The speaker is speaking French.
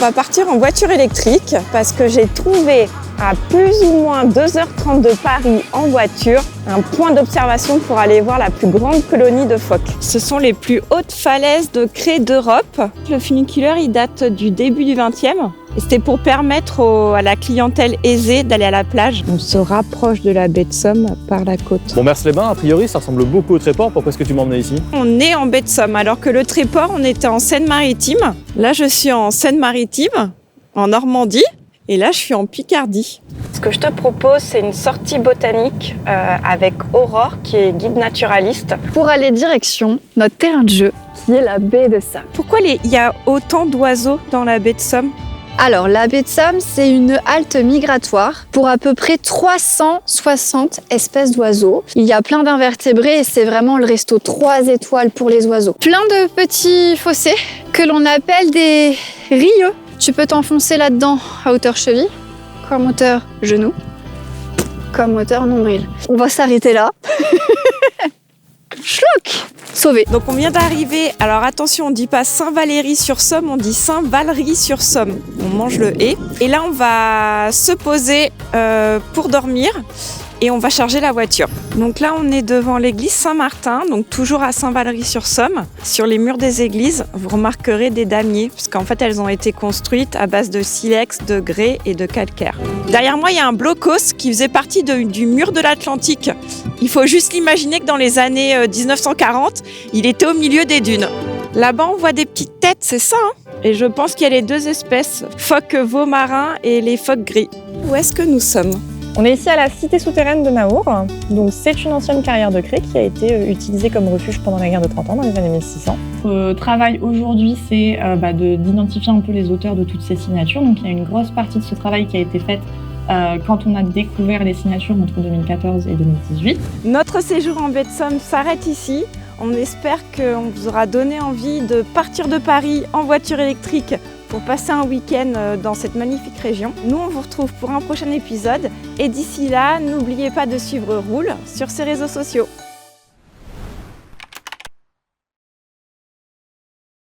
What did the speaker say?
va partir en voiture électrique parce que j'ai trouvé à plus ou moins 2h30 de Paris en voiture un point d'observation pour aller voir la plus grande colonie de phoques. Ce sont les plus hautes falaises de craie d'Europe. Le funiculaire, il date du début du 20e. Et c'était pour permettre à la clientèle aisée d'aller à la plage. On se rapproche de la baie de Somme par la côte. Bon, Mers-les-Bains, a priori, ça ressemble beaucoup au Tréport. Pourquoi est-ce que tu m'as emmené ici? On est en baie de Somme, alors que le Tréport, on était en Seine-Maritime. Là, je suis en Seine-Maritime, en Normandie. Et là, je suis en Picardie. Ce que je te propose, c'est une sortie botanique avec Aurore, qui est guide naturaliste. Pour aller direction notre terrain de jeu, qui est la baie de Somme. Pourquoi il y a autant d'oiseaux dans la baie de Somme? Alors, la baie de Somme, c'est une halte migratoire pour à peu près 360 espèces d'oiseaux. Il y a plein d'invertébrés et c'est vraiment le resto 3 étoiles pour les oiseaux. Plein de petits fossés que l'on appelle des rieux. Tu peux t'enfoncer là-dedans à hauteur cheville, comme hauteur genou, comme hauteur nombril. On va s'arrêter là. Chlouc! Sauvé. Donc on vient d'arriver, alors attention, on dit pas Saint-Valéry-sur-Somme, on dit Saint-Valery-sur-Somme. On mange le « et ». Et là, on va se poser pour dormir et on va charger la voiture. Donc là, on est devant l'église Saint-Martin, donc toujours à Saint-Valery-sur-Somme. Sur les murs des églises, vous remarquerez des damiers, parce qu'en fait, elles ont été construites à base de silex, de grès et de calcaire. Derrière moi, il y a un blocos qui faisait partie du mur de l'Atlantique. Il faut juste l'imaginer que dans les années 1940, il était au milieu des dunes. Là-bas, on voit des petites têtes, c'est ça, hein? Et je pense qu'il y a les deux espèces, phoques veaux marins et les phoques gris. Où est-ce que nous sommes ? On est ici à la cité souterraine de Naour. Donc c'est une ancienne carrière de craie qui a été utilisée comme refuge pendant la guerre de 30 ans, dans les années 1600. Notre travail aujourd'hui, c'est d'identifier un peu les auteurs de toutes ces signatures. Donc il y a une grosse partie de ce travail qui a été faite quand on a découvert les signatures entre 2014 et 2018. Notre séjour en baie de Somme s'arrête ici. On espère qu'on vous aura donné envie de partir de Paris en voiture électrique pour passer un week-end dans cette magnifique région. Nous, on vous retrouve pour un prochain épisode. Et d'ici là, n'oubliez pas de suivre Roule sur ses réseaux sociaux.